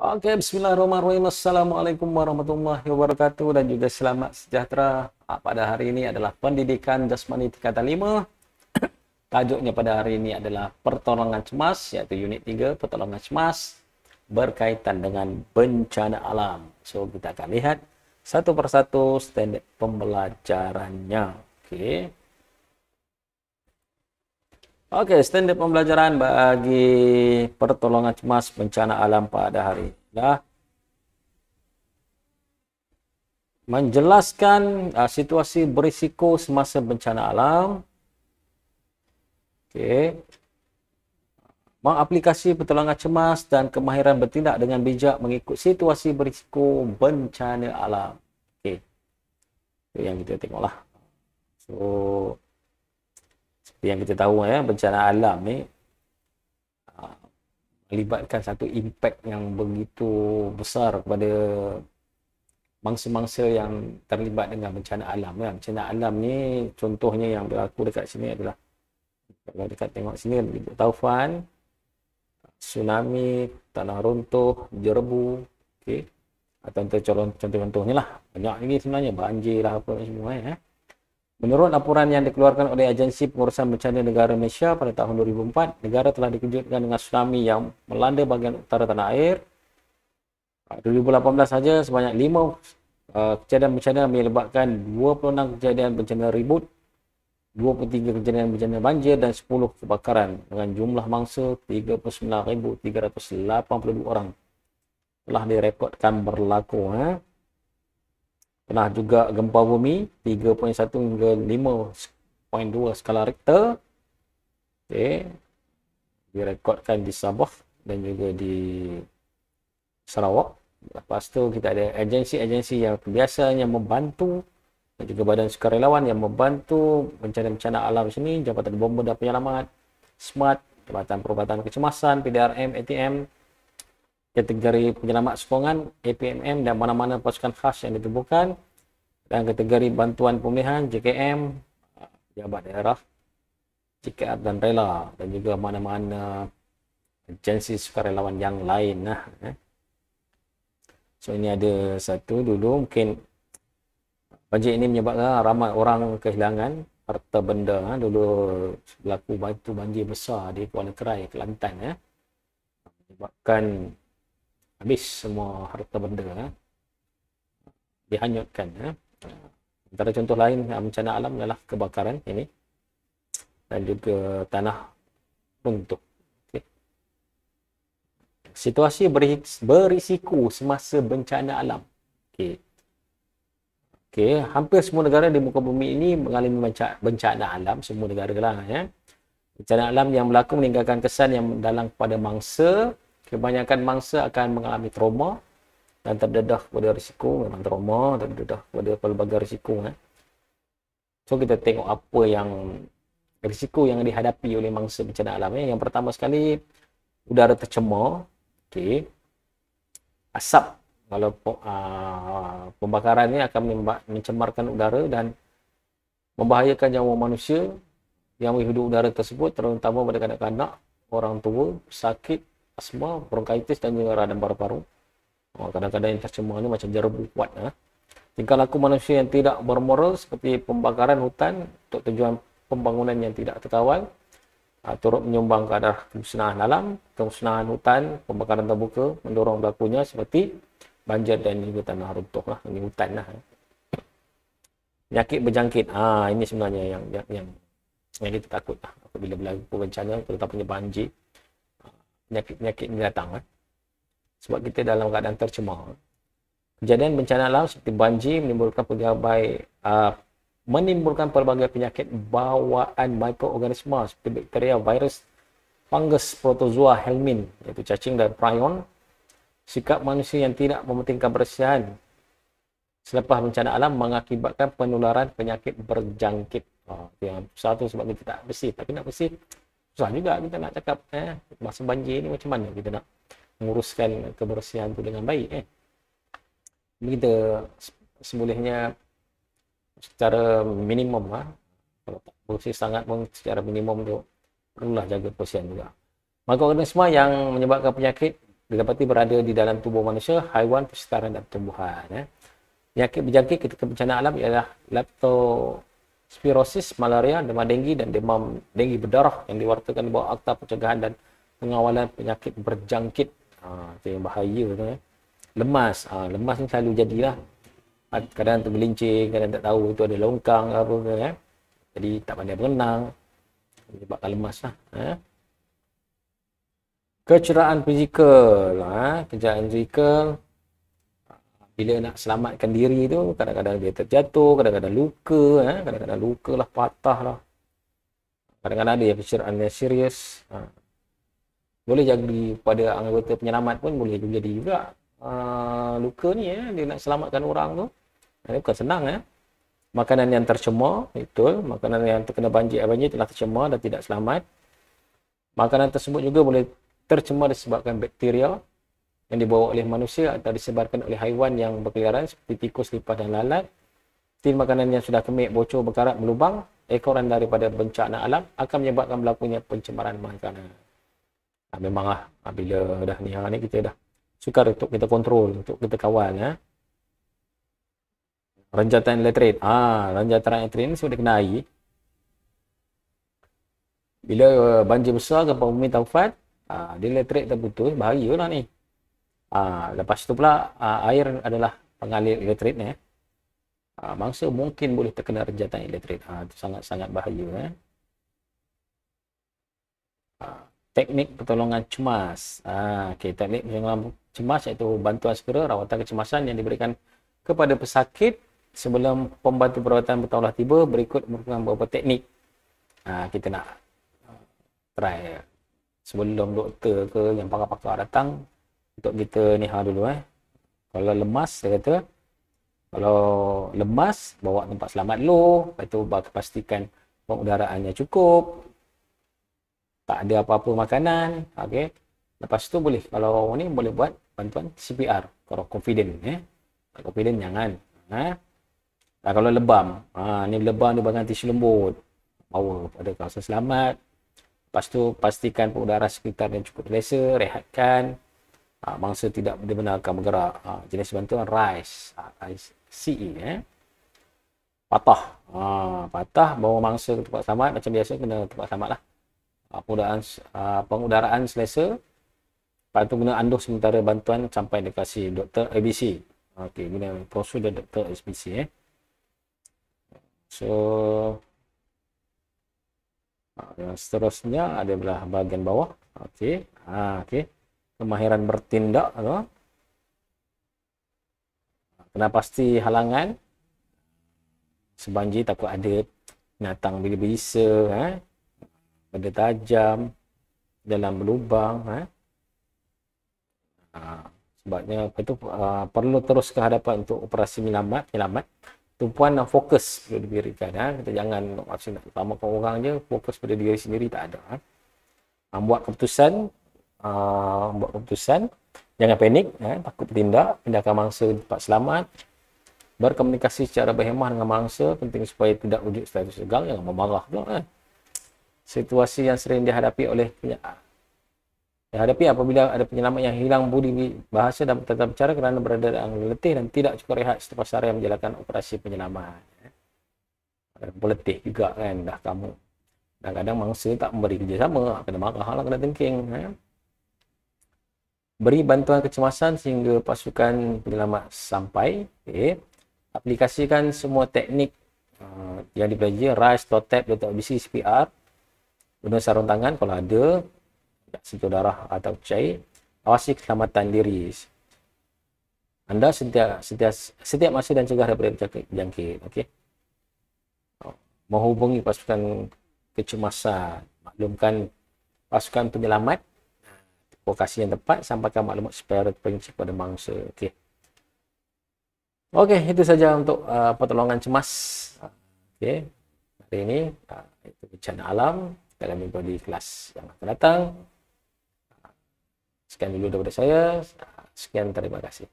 Oke, bismillahirrahmanirrahim. Assalamualaikum warahmatullahi wabarakatuh dan juga selamat sejahtera. Pada hari ini adalah pendidikan jasmani tingkatan 5. Tajuknya pada hari ini adalah pertolongan cemas, iaitu unit 3, pertolongan cemas berkaitan dengan bencana alam. So, kita akan lihat satu persatu standard pembelajarannya. Oke, standard pembelajaran bagi pertolongan cemas bencana alam pada hari ini adalah menjelaskan situasi berisiko semasa bencana alam. Mengaplikasi pertolongan cemas dan kemahiran bertindak dengan bijak mengikut situasi berisiko bencana alam. Itu yang kita tengoklah. So, seperti yang kita tahu bencana alam ni melibatkan satu impak yang begitu besar kepada mangsa-mangsa yang terlibat dengan bencana alam. Bencana alam ni contohnya yang berlaku dekat sini adalah, kalau dekat tengok sini, taufan, tsunami, tanah runtuh, jerebu, atau contoh-contohnya lah. Banyak lagi sebenarnya, banjir lah apa semua. Menurut laporan yang dikeluarkan oleh Agensi Pengurusan Bencana Negara Malaysia pada tahun 2004, negara telah dikejutkan dengan tsunami yang melanda bahagian utara tanah air. 2018 saja sebanyak 5 kejadian bencana menyebabkan 26 kejadian bencana ribut, 23 kejadian bencana banjir dan 10 kebakaran dengan jumlah mangsa 39,382 orang telah direkodkan berlaku. Pernah juga gempa bumi 3.1 hingga 5.2 skala Richter direkodkan di Sabah dan juga di Sarawak. Lepas tu kita ada agensi-agensi yang biasanya membantu dan juga badan sukarelawan yang membantu bencana-bencana alam sini, Jabatan Bomba dan Penyelamat, SMART, Jabatan Perubatan Kecemasan, PDRM, ATM, kategori penyelamat sokongan, APMM dan mana-mana pasukan khas yang ditubuhkan, dan kategori bantuan pemulihan, JKM, Pejabat Daerah, JKR dan Rela, dan juga mana-mana agensi sukarelawan yang lain. So ini ada satu dulu, mungkin banjir ini menyebabkan ramai orang kehilangan harta benda. Dulu berlaku batu banjir besar di Kuala Kerai, Kelantan, menyebabkan habis semua harta benda dihanyutkan. Antara contoh lain bencana alam adalah kebakaran ini dan juga tanah runtuh. Situasi berisiko semasa bencana alam. Hampir semua negara di muka bumi ini mengalami bencana alam, semua negara lah. Bencana alam yang berlaku meninggalkan kesan yang mendalam kepada mangsa. Kebanyakan mangsa akan mengalami trauma dan terdedah kepada risiko. Memang trauma, terdedah kepada pelbagai risiko. So kita tengok apa yang risiko yang dihadapi oleh mangsa bencana alam. Yang pertama sekali, udara tercemar. Asap, kalau pembakaran ini akan mencemarkan udara dan membahayakan nyawa manusia yang menghirup udara tersebut, terutama pada kanak-kanak, orang tua, sakit, asma, bronkitis dan juga radang paru-paru. Kadang-kadang yang tercemar ni macam jerebu kuat. Tingkah laku manusia yang tidak bermoral seperti pembakaran hutan untuk tujuan pembangunan yang tidak terkawal turut menyumbang ke arah kemusnahan alam, kemusnahan hutan, pembakaran terbuka mendorong berlakunya seperti banjir dan juga tanah runtuh lah. Ini hutan lah. Penyakit berjangkit. Ini sebenarnya yang kita takut lah. Apabila berlaku bencana, terutamanya banjir, penyakit ini datang sebab kita dalam keadaan tercemar. Kejadian bencana alam seperti banjir menimbulkan pelbagai penyakit bawaan mikroorganisma seperti bakteria, virus, fungus, protozoa, helmin, iaitu cacing dan prion. Sikap manusia yang tidak mementingkan kebersihan selepas bencana alam mengakibatkan penularan penyakit berjangkit. Yang satu sebab kita tak bersih. Tapi nak bersih susah juga kita nak cakap masa banjir ni macam mana kita nak menguruskan kebersihan tu dengan baik. Kita semulanya secara minimum kalau tak bersih sangat pun secara minimum tu perlulah jaga kebersihan juga. Mikroorganisma yang menyebabkan penyakit didapati berada di dalam tubuh manusia, haiwan, persekitaran dan tumbuhan. Penyakit berjangkit ketika bencana alam ialah leptospirosis, malaria, demam denggi dan demam denggi berdarah yang diwartakan di bawah Akta Pencegahan dan Pengawalan Penyakit Berjangkit. Itu yang bahaya tu. Lemas. Lemas ni selalu jadilah. Kadang tergelincir, kadang tak tahu itu ada longkang ke apa ke. Jadi tak pandai berenang. Menyebabkan lemas lah. Kecederaan fizikal. Kecederaan fizikal. Bila nak selamatkan diri tu, kadang-kadang dia terjatuh, kadang-kadang luka. Kadang-kadang luka lah, patah lah. Kadang-kadang ada yang kecederaan yang serius. Boleh jadi pada anggota penyelamat pun boleh jadi juga. Luka ni dia nak selamatkan orang tu. Ini bukan senang. Makanan yang tercemar, betul. Makanan yang terkena banjir telah tercemar dan tidak selamat. Makanan tersebut juga boleh tercemar disebabkan bakteria yang dibawa oleh manusia atau disebarkan oleh haiwan yang berkeliaran seperti tikus, lipas dan lalat. Tin makanan yang sudah kemik, bocor, berkarat, melubang, ekoran daripada bencana alam akan menyebabkan berlakunya pencemaran makanan. Memanglah bila dah ni kita dah sukar untuk kita kontrol, untuk kita kawal. Renjatan elektrik. Renjatan elektrik ni sudah kena air. Bila banjir besar, gempa bumi, taufan, dia elektrik terputus, bahayalah ni. Lepas tu pula air adalah pengalir elektrik ni. Mangsa mungkin boleh terkena renjatan elektrik. Itu sangat-sangat bahaya. Teknik pertolongan cemas. Teknik pertolongan cemas iaitu bantuan segera rawatan kecemasan yang diberikan kepada pesakit sebelum pembantu perawatan bertaulah tiba. Berikut merupakan beberapa teknik kita nak try sebelum doktor ke yang pakar-pakar datang untuk kita ni dulu. Kalau lemas, dia kata kalau lemas, bawa tempat selamat dulu. Lepas tu pastikan pengudaraannya cukup, tak ada apa-apa makanan. Okey. Lepas tu boleh, kalau ni boleh buat bantuan CPR kalau confident. Tak confident jangan. Kalau lebam, ni lebam dia bagian tisu lembut, bawa pada kawasan selamat. Lepas tu pastikan pengudara sekitar yang cukup selesa, rehatkan. Mangsa tidak dibenarkan bergerak. Jenis bantuan RICE. RICE. Patah. Patah, bawa mangsa ke tempat selamat. Macam biasa kena tempat selamat lah. Pengudaraan selesa. Lepas tu guna anduh sementara bantuan sampai dikasih Dr. ABC. Okey, guna prosedur Dr. ABC. So yang seterusnya adalah bahagian bawah. Okey. Okey. Kemahiran bertindak. Kena pasti halangan. Sebanjir takut ada binatang bisa-bisa. Benda tajam dalam lubang. Sebabnya itu perlu terus ke hadapan untuk operasi penyelamat. Tumpuan dan fokus perlu diberikan. Kita jangan maksud nak utamakan orang je, fokus pada diri sendiri tak ada. Buat keputusan, jangan panik, takut bertindak, pindahkan mangsa di tempat selamat. Berkomunikasi secara berhemah dengan mangsa, penting supaya tidak wujud status tegang, jangan memarah pula. Situasi yang sering dihadapi apabila ada penyelamat yang hilang budi bahasa dan tata bicara kerana berada dalam letih dan tidak cukup rehat selepas harian menjalankan operasi penyelamat. Letih juga kan dah kamu. Kadang-kadang mangsa tak memberi kerjasama, kena marah lah, kena tengking. Beri bantuan kecemasan sehingga pasukan penyelamat sampai. Aplikasikan semua teknik yang dipelajari, RICE, TOTEP, Dr. ABC, CPR. Guna sarung tangan kalau ada, sentuh darah atau cair. Awasi keselamatan diri anda setiap masa dan cegah daripada berjangkit. Okey. Menghubungi pasukan kecemasan, maklumkan pasukan penyelamat lokasi yang tepat, sampaikan maklumat secara terperinci kepada mangsa. Okey. Okey, itu saja untuk pertolongan cemas. Okey. Hari ini itu bencana alam. Kita akan jumpa di kelas yang akan datang. Sekian dulu daripada saya. Sekian, terima kasih.